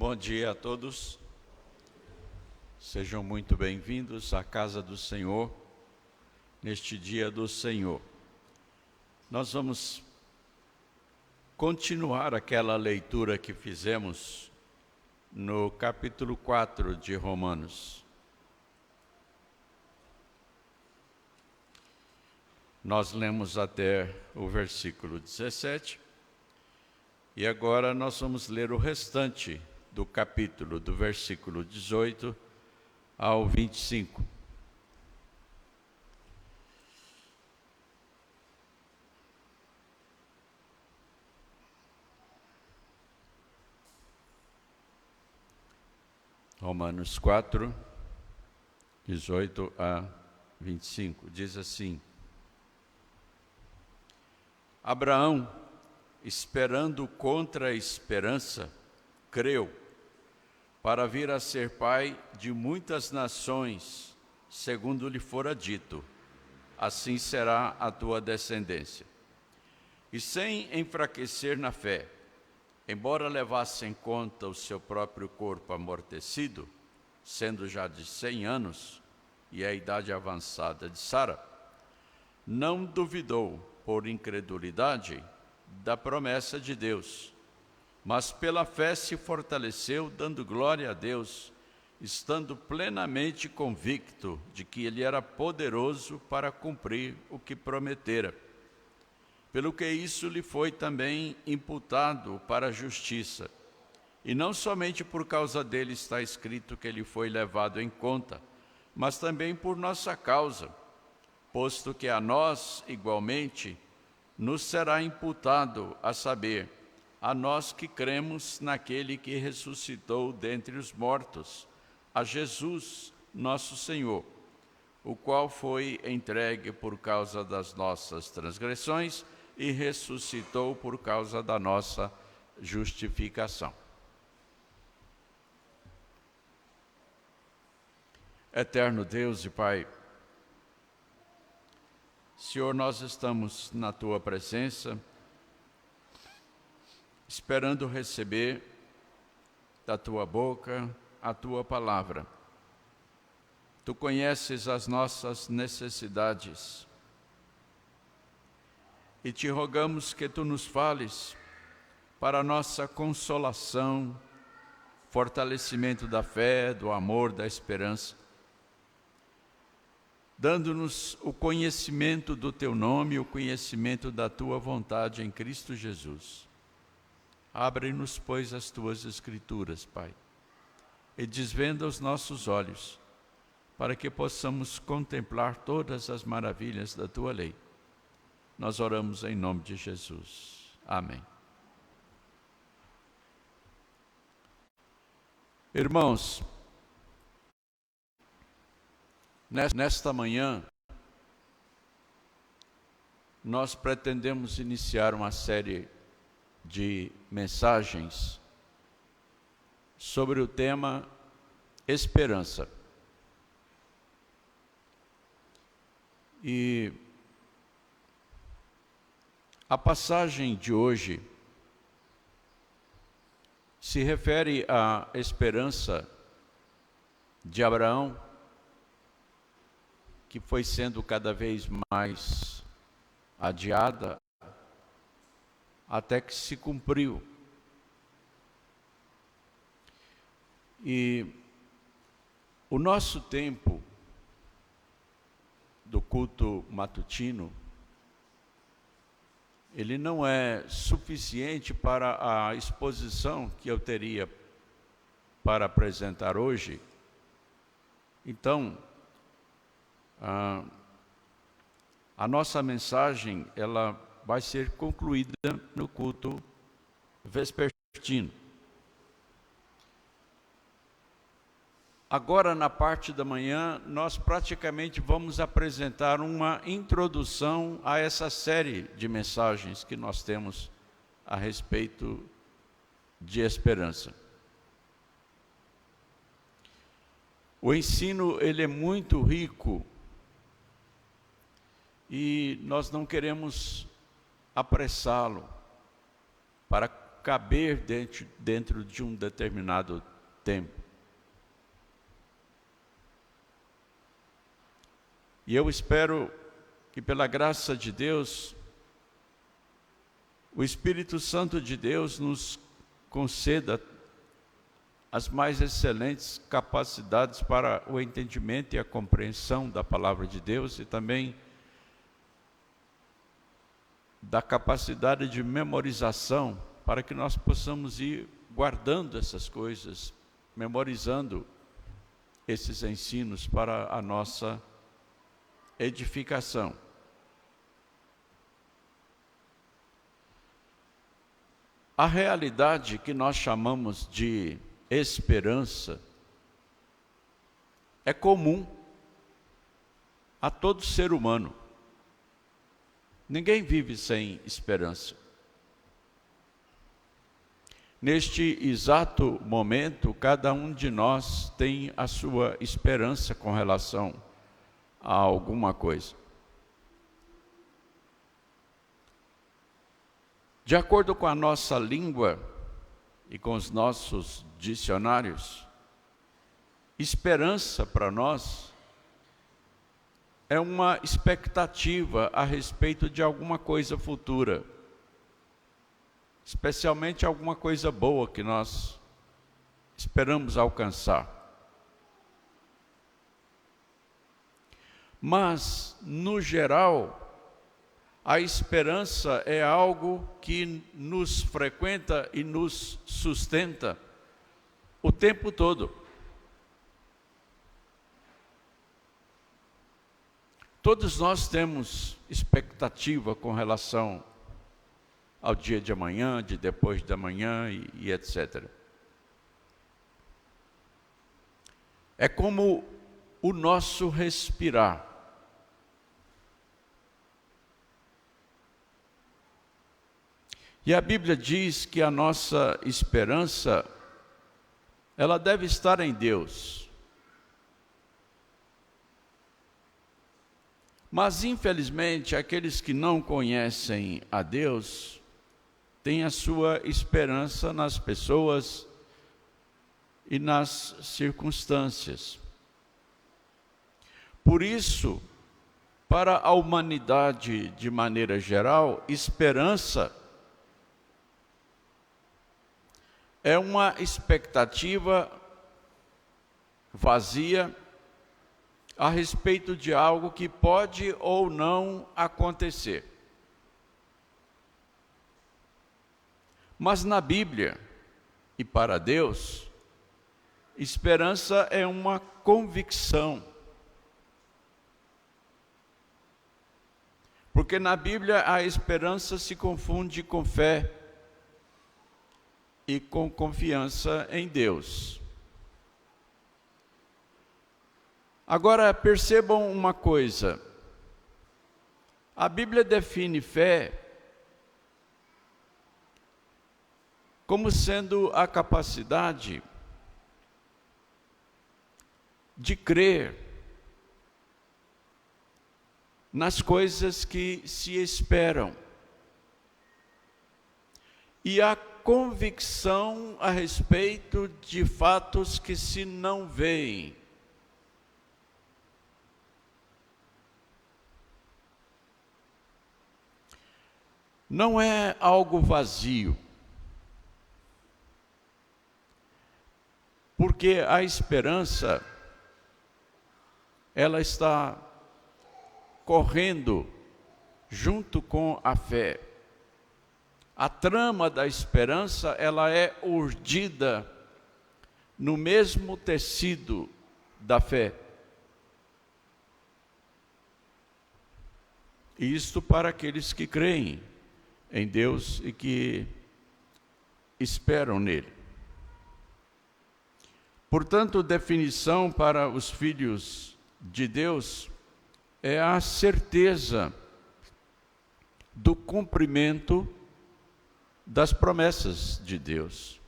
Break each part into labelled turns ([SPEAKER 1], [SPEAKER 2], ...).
[SPEAKER 1] Bom dia a todos. Sejam muito bem-vindos à casa do Senhor, neste dia do Senhor. Nós vamos continuar aquela leitura que fizemos no capítulo 4 de Romanos. Nós lemos até o versículo 17 e agora nós vamos ler o restante do capítulo, do versículo 18 ao 25. Romanos 4, 18 a 25, diz assim: Abraão, esperando contra a esperança, creu, para vir a ser pai de muitas nações, segundo lhe fora dito, assim será a tua descendência. E sem enfraquecer na fé, embora levasse em conta o seu próprio corpo amortecido, sendo já de 100 anos, e a idade avançada de Sara, não duvidou, por incredulidade, da promessa de Deus, mas pela fé se fortaleceu, dando glória a Deus, estando plenamente convicto de que Ele era poderoso para cumprir o que prometera. Pelo que isso lhe foi também imputado para a justiça. E não somente por causa dele está escrito que ele foi levado em conta, mas também por nossa causa, posto que a nós, igualmente, nos será imputado, a saber, a nós que cremos naquele que ressuscitou dentre os mortos, a Jesus, nosso Senhor, o qual foi entregue por causa das nossas transgressões e ressuscitou por causa da nossa justificação. Eterno Deus e Pai, Senhor, nós estamos na Tua presença, esperando receber da Tua boca a Tua palavra. Tu conheces as nossas necessidades e te rogamos que Tu nos fales para a nossa consolação, fortalecimento da fé, do amor, da esperança, dando-nos o conhecimento do Teu nome, o conhecimento da Tua vontade em Cristo Jesus. Abre-nos, pois, as Tuas Escrituras, Pai, e desvenda os nossos olhos, para que possamos contemplar todas as maravilhas da Tua lei. Nós oramos em nome de Jesus. Amém. Irmãos, nesta manhã, nós pretendemos iniciar uma série de mensagens sobre o tema esperança. E a passagem de hoje se refere à esperança de Abraão, que foi sendo cada vez mais adiada, até que se cumpriu. E o nosso tempo do culto matutino, ele não é suficiente para a exposição que eu teria para apresentar hoje. Então, a nossa mensagem, ela vai ser concluída no culto vespertino. Agora, na parte da manhã, nós praticamente vamos apresentar uma introdução a essa série de mensagens que nós temos a respeito de esperança. O ensino, ele é muito rico e nós não queremos apressá-lo para caber dentro de um determinado tempo. E eu espero que, pela graça de Deus, o Espírito Santo de Deus nos conceda as mais excelentes capacidades para o entendimento e a compreensão da palavra de Deus e também da capacidade de memorização, para que nós possamos ir guardando essas coisas, memorizando esses ensinos para a nossa edificação. A realidade que nós chamamos de esperança é comum a todo ser humano. Ninguém vive sem esperança. Neste exato momento, cada um de nós tem a sua esperança com relação a alguma coisa. De acordo com a nossa língua e com os nossos dicionários, esperança para nós é uma expectativa a respeito de alguma coisa futura, especialmente alguma coisa boa que nós esperamos alcançar. Mas, no geral, a esperança é algo que nos frequenta e nos sustenta o tempo todo. Todos nós temos expectativa com relação ao dia de amanhã, de depois de amanhã e etc. É como o nosso respirar. E a Bíblia diz que a nossa esperança, ela deve estar em Deus. Mas, infelizmente, aqueles que não conhecem a Deus têm a sua esperança nas pessoas e nas circunstâncias. Por isso, para a humanidade de maneira geral, esperança é uma expectativa vazia a respeito de algo que pode ou não acontecer. Mas na Bíblia e para Deus, esperança é uma convicção. Porque na Bíblia a esperança se confunde com fé e com confiança em Deus. Agora, percebam uma coisa. A Bíblia define fé como sendo a capacidade de crer nas coisas que se esperam e a convicção a respeito de fatos que se não veem. Não é algo vazio, porque a esperança, ela está correndo junto com a fé. A trama da esperança, ela é urdida no mesmo tecido da fé. Isto para aqueles que creem em Deus e que esperam nele. Portanto, definição para os filhos de Deus é a certeza do cumprimento das promessas de Deus.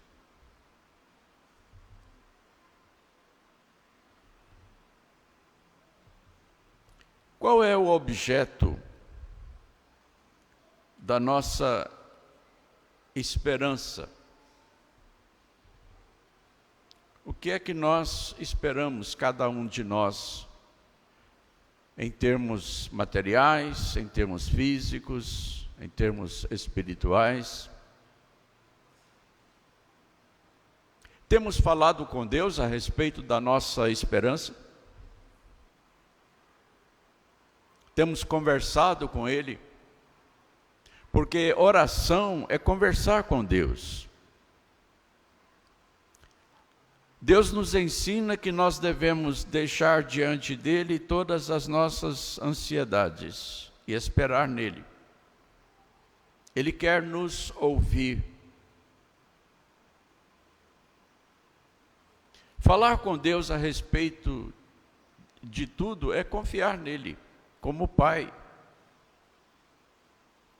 [SPEAKER 1] Qual é o objeto da nossa esperança? O que é que nós esperamos, cada um de nós, em termos materiais, em termos físicos, em termos espirituais? Temos falado com Deus a respeito da nossa esperança? Temos conversado com Ele? Porque oração é conversar com Deus. Deus nos ensina que nós devemos deixar diante dEle todas as nossas ansiedades e esperar nele. Ele quer nos ouvir. Falar com Deus a respeito de tudo é confiar nele, como Pai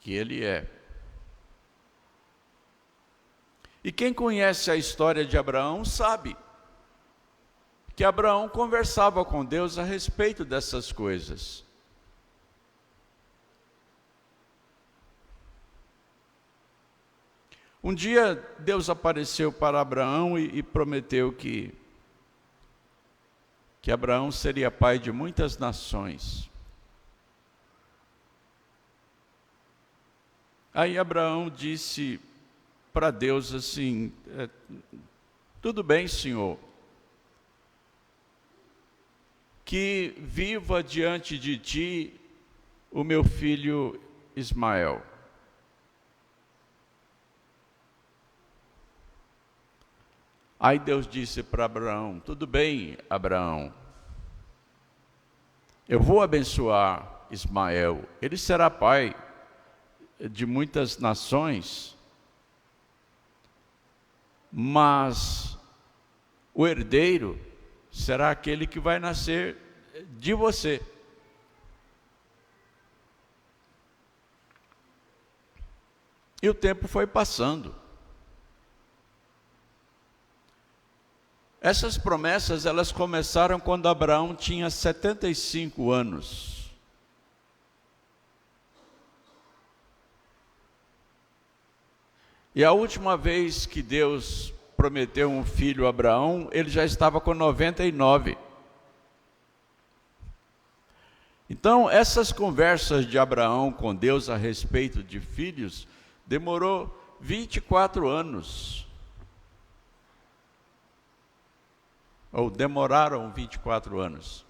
[SPEAKER 1] que Ele é. E quem conhece a história de Abraão sabe que Abraão conversava com Deus a respeito dessas coisas. Um dia Deus apareceu para Abraão e prometeu que Abraão seria pai de muitas nações. Aí Abraão disse para Deus assim: tudo bem, Senhor, que viva diante de ti o meu filho Ismael. Aí Deus disse para Abraão: tudo bem, Abraão, eu vou abençoar Ismael, ele será pai de muitas nações, mas o herdeiro será aquele que vai nascer de você. E o tempo foi passando. Essas promessas, elas começaram quando Abraão tinha 75 anos. E a última vez que Deus prometeu um filho a Abraão, ele já estava com 99. Então, essas conversas de Abraão com Deus a respeito de filhos, demorou 24 anos. Ou demoraram 24 anos.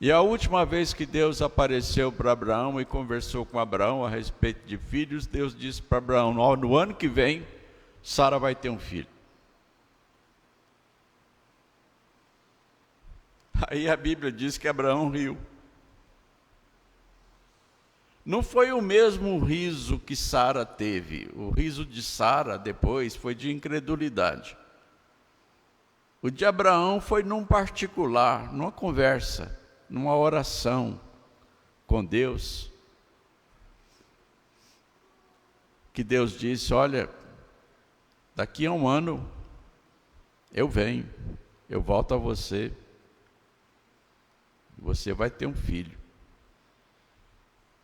[SPEAKER 1] E a última vez que Deus apareceu para Abraão e conversou com Abraão a respeito de filhos, Deus disse para Abraão: no ano que vem, Sara vai ter um filho. Aí a Bíblia diz que Abraão riu. Não foi o mesmo riso que Sara teve. O riso de Sara depois foi de incredulidade. O de Abraão foi num particular, numa conversa, numa oração com Deus, que Deus disse: olha, daqui a um ano eu venho, eu volto a você, você vai ter um filho.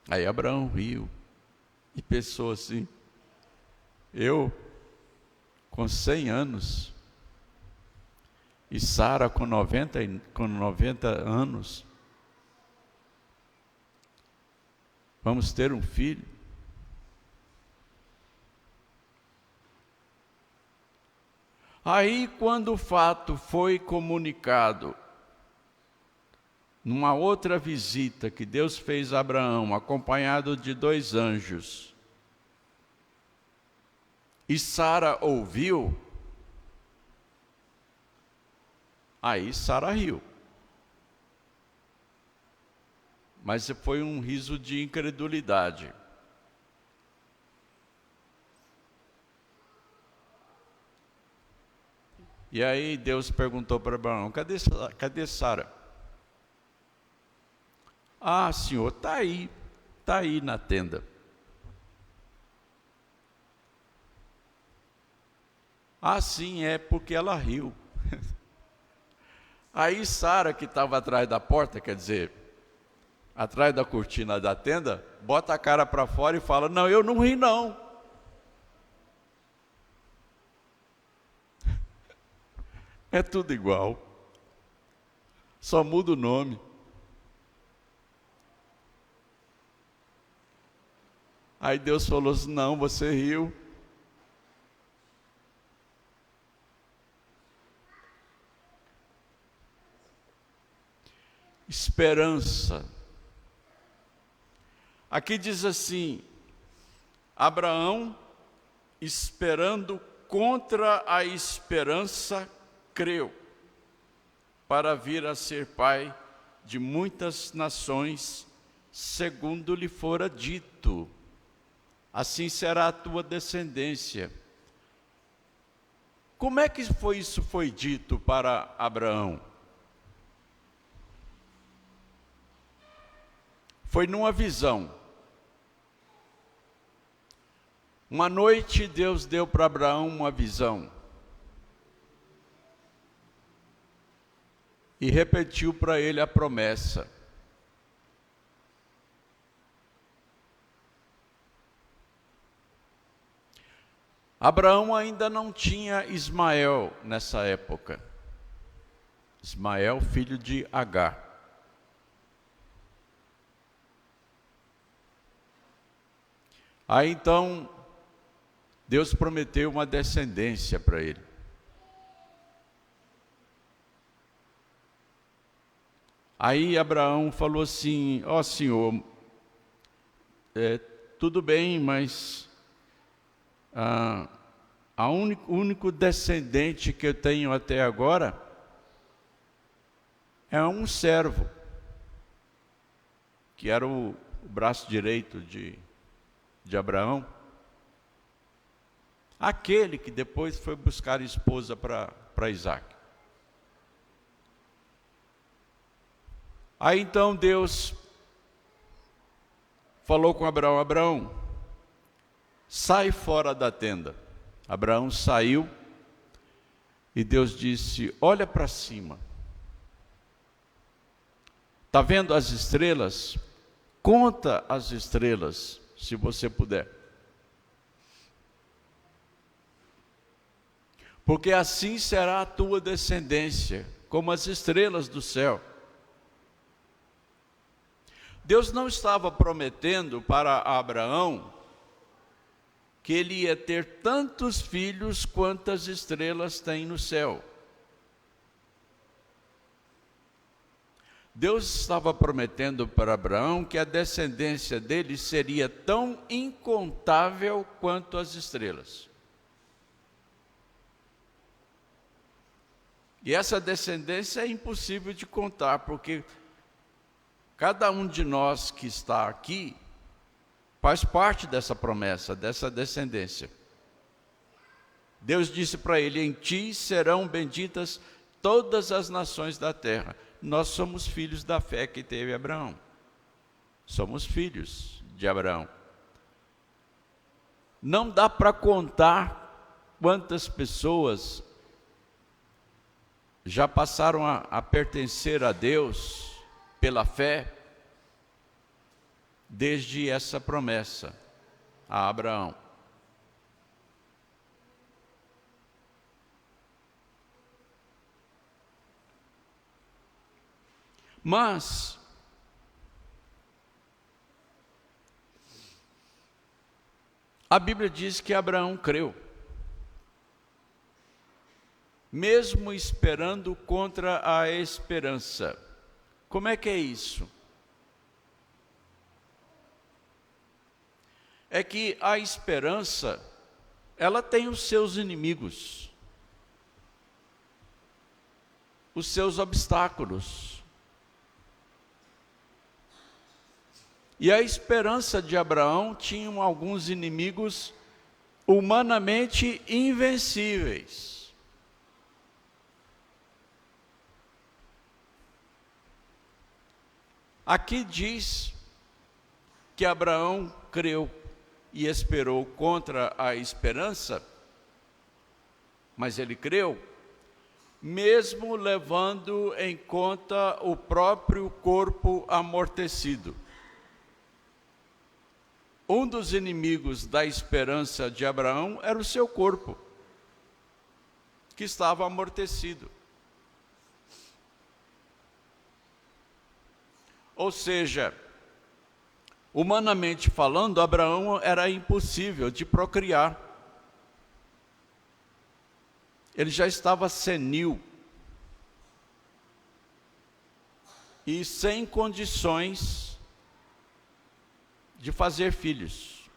[SPEAKER 1] Aí Abraão riu e pensou assim: eu com 100 anos e Sara com 90 anos, vamos ter um filho? Aí, quando o fato foi comunicado, numa outra visita que Deus fez a Abraão, acompanhado de 2 anjos, e Sara ouviu, aí Sara riu. Mas foi um riso de incredulidade. E aí Deus perguntou para Abraão: cadê Sara? Ah, Senhor, está aí na tenda. Ah, sim, é porque ela riu. Aí Sara, que estava atrás da porta, quer dizer, atrás da cortina da tenda, bota a cara para fora e fala: não, eu não ri não. É tudo igual. Só muda o nome. Aí Deus falou assim: não, você riu. Esperança. Aqui diz assim: Abraão, esperando contra a esperança, creu, para vir a ser pai de muitas nações, segundo lhe fora dito. Assim será a tua descendência. Como é que isso foi dito para Abraão? Foi numa visão. Uma noite Deus deu para Abraão uma visão. E repetiu para ele a promessa. Abraão ainda não tinha Ismael nessa época. Ismael, filho de Agar. Aí então, Deus prometeu uma descendência para ele. Aí Abraão falou assim: ó Senhor, tudo bem, mas o único descendente que eu tenho até agora é um servo, que era o braço direito de Abraão, aquele que depois foi buscar esposa para Isaac. Aí então Deus falou com Abraão: Abraão, sai fora da tenda. Abraão saiu e Deus disse: olha para cima. Está vendo as estrelas? Conta as estrelas, se você puder. Porque assim será a tua descendência, como as estrelas do céu. Deus não estava prometendo para Abraão que ele ia ter tantos filhos quantas estrelas tem no céu. Deus estava prometendo para Abraão que a descendência dele seria tão incontável quanto as estrelas. E essa descendência é impossível de contar, porque cada um de nós que está aqui faz parte dessa promessa, dessa descendência. Deus disse para ele: em ti serão benditas todas as nações da terra. Nós somos filhos da fé que teve Abraão. Somos filhos de Abraão. Não dá para contar quantas pessoas já passaram a pertencer a Deus pela fé, desde essa promessa a Abraão. Mas a Bíblia diz que Abraão creu, mesmo esperando contra a esperança. Como é que é isso? É que a esperança, ela tem os seus inimigos, os seus obstáculos. E a esperança de Abraão tinha alguns inimigos humanamente invencíveis. Aqui diz que Abraão creu e esperou contra a esperança, mas ele creu, mesmo levando em conta o próprio corpo amortecido. Um dos inimigos da esperança de Abraão era o seu corpo, que estava amortecido. Ou seja, humanamente falando, Abraão era impossível de procriar. Ele já estava senil e sem condições de fazer filhos.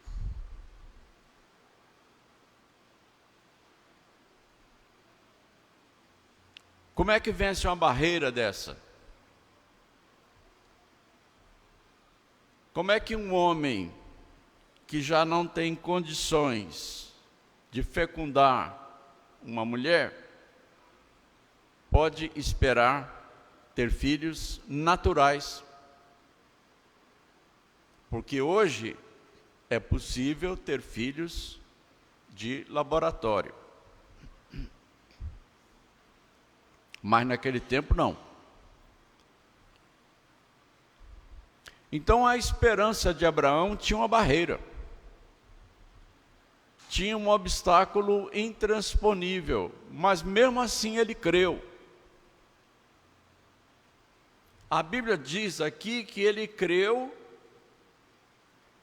[SPEAKER 1] Como é que vence uma barreira dessa? Como é que um homem que já não tem condições de fecundar uma mulher pode esperar ter filhos naturais? Porque hoje é possível ter filhos de laboratório. Mas naquele tempo não. Então a esperança de Abraão tinha uma barreira. Tinha um obstáculo intransponível, mas mesmo assim ele creu. A Bíblia diz aqui que ele creu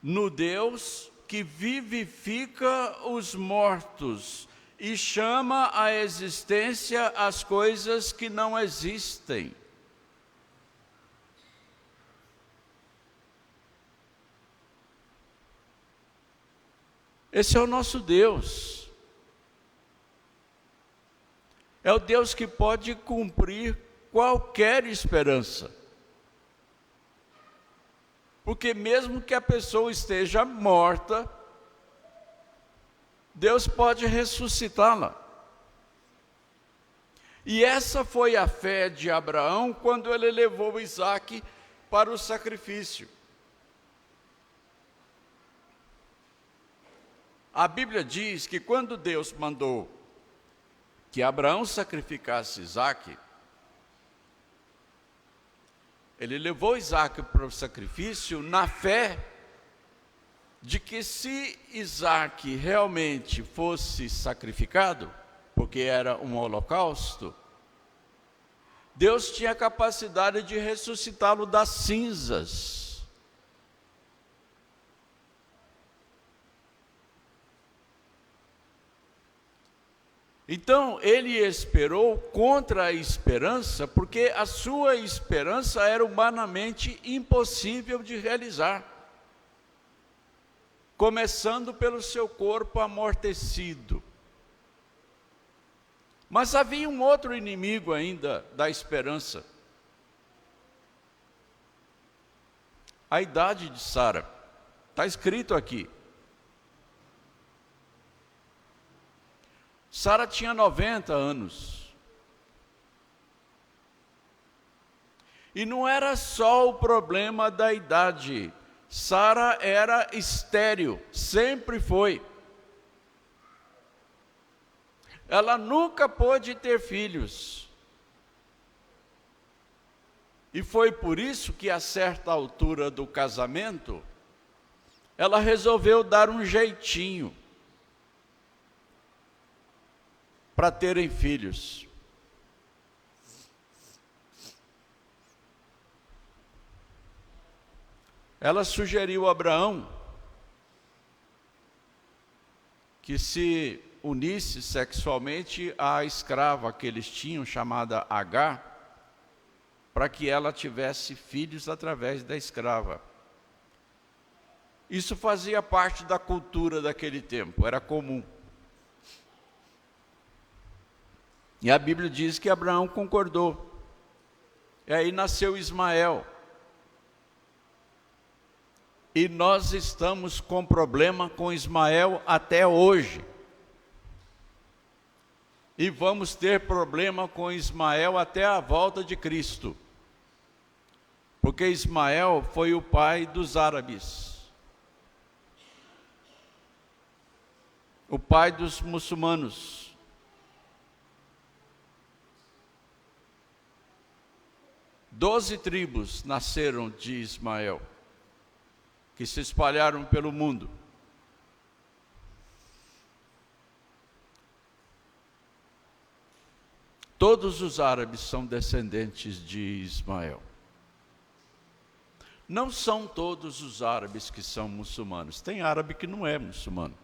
[SPEAKER 1] no Deus que vivifica os mortos e chama à existência as coisas que não existem. Esse é o nosso Deus. É o Deus que pode cumprir qualquer esperança. Porque mesmo que a pessoa esteja morta, Deus pode ressuscitá-la. E essa foi a fé de Abraão quando ele levou Isaque para o sacrifício. A Bíblia diz que quando Deus mandou que Abraão sacrificasse Isaque, ele levou Isaque para o sacrifício na fé de que se Isaque realmente fosse sacrificado, porque era um holocausto, Deus tinha a capacidade de ressuscitá-lo das cinzas. Então, ele esperou contra a esperança, porque a sua esperança era humanamente impossível de realizar. Começando pelo seu corpo amortecido. Mas havia um outro inimigo ainda da esperança. A idade de Sara. Está escrito aqui. Sara tinha 90 anos. E não era só o problema da idade. Sara era estéril, sempre foi. Ela nunca pôde ter filhos. E foi por isso que, a certa altura do casamento, ela resolveu dar um jeitinho para terem filhos. Ela sugeriu a Abraão que se unisse sexualmente à escrava que eles tinham, chamada Agar, para que ela tivesse filhos através da escrava. Isso fazia parte da cultura daquele tempo, era comum. E a Bíblia diz que Abraão concordou. E aí nasceu Ismael. E nós estamos com problema com Ismael até hoje. E vamos ter problema com Ismael até a volta de Cristo. Porque Ismael foi o pai dos árabes. O pai dos muçulmanos. 12 tribos nasceram de Ismael, que se espalharam pelo mundo. Todos os árabes são descendentes de Ismael. Não são todos os árabes que são muçulmanos. Tem árabe que não é muçulmano.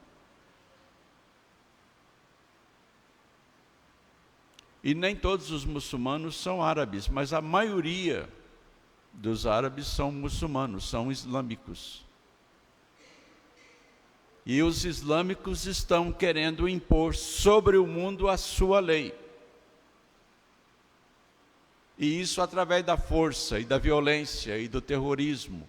[SPEAKER 1] E nem todos os muçulmanos são árabes, mas a maioria dos árabes são muçulmanos, são islâmicos. E os islâmicos estão querendo impor sobre o mundo a sua lei. E isso através da força e da violência e do terrorismo.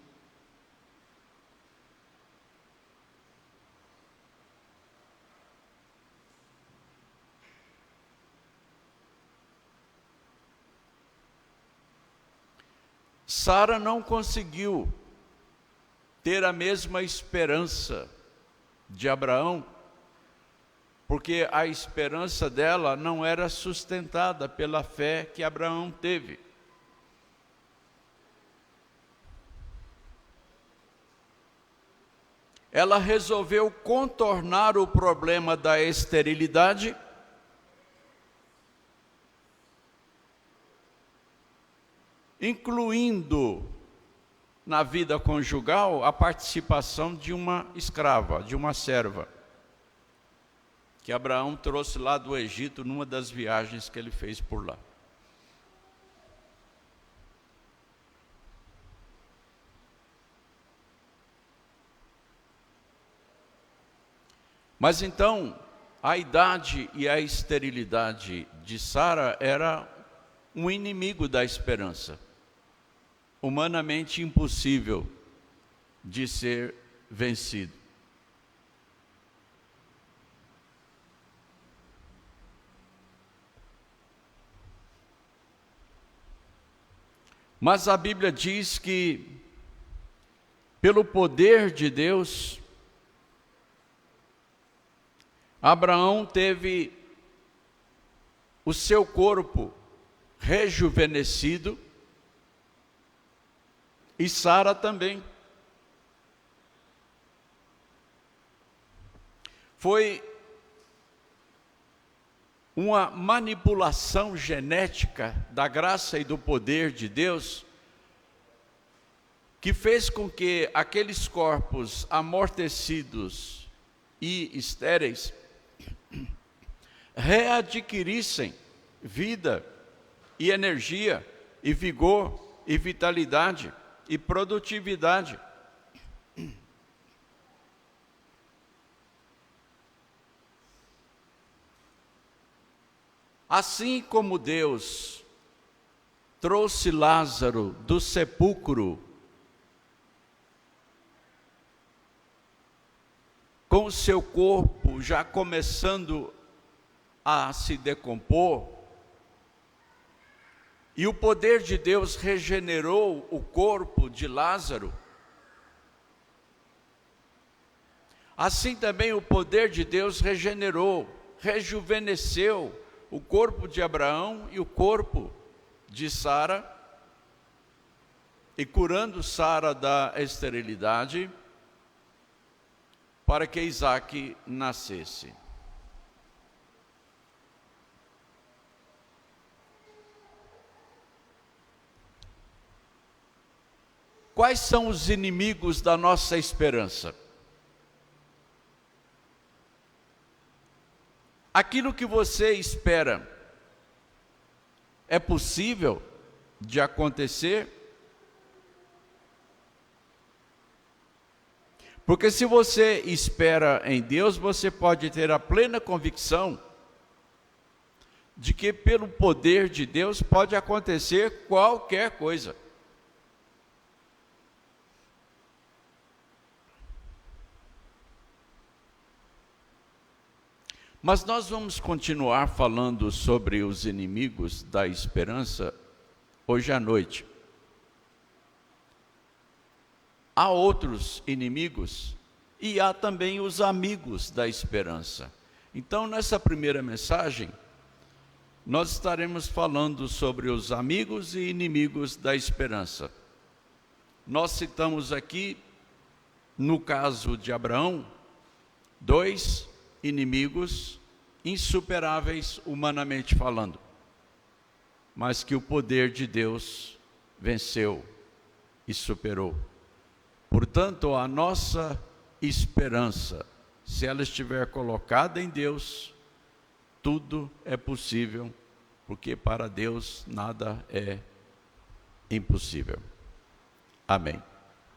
[SPEAKER 1] Sara não conseguiu ter a mesma esperança de Abraão, porque a esperança dela não era sustentada pela fé que Abraão teve. Ela resolveu contornar o problema da esterilidade incluindo na vida conjugal a participação de uma escrava, de uma serva, que Abraão trouxe lá do Egito numa das viagens que ele fez por lá. Mas então, a idade e a esterilidade de Sara era um inimigo da esperança, humanamente impossível de ser vencido. Mas a Bíblia diz que, pelo poder de Deus, Abraão teve o seu corpo rejuvenescido e Sara também. Foi uma manipulação genética da graça e do poder de Deus que fez com que aqueles corpos amortecidos e estéreis readquirissem vida e energia e vigor e vitalidade e produtividade. Assim como Deus trouxe Lázaro do sepulcro com o seu corpo já começando a se decompor, e o poder de Deus regenerou o corpo de Lázaro, assim também o poder de Deus regenerou, rejuvenesceu o corpo de Abraão e o corpo de Sara, e curando Sara da esterilidade, para que Isaque nascesse. Quais são os inimigos da nossa esperança? Aquilo que você espera é possível de acontecer? Porque se você espera em Deus, você pode ter a plena convicção de que pelo poder de Deus pode acontecer qualquer coisa. Mas nós vamos continuar falando sobre os inimigos da esperança hoje à noite. Há outros inimigos e há também os amigos da esperança. Então, nessa primeira mensagem, nós estaremos falando sobre os amigos e inimigos da esperança. Nós citamos aqui, no caso de Abraão, 2 inimigos insuperáveis humanamente falando, mas que o poder de Deus venceu e superou. Portanto, a nossa esperança, se ela estiver colocada em Deus, tudo é possível, porque para Deus nada é impossível. Amém.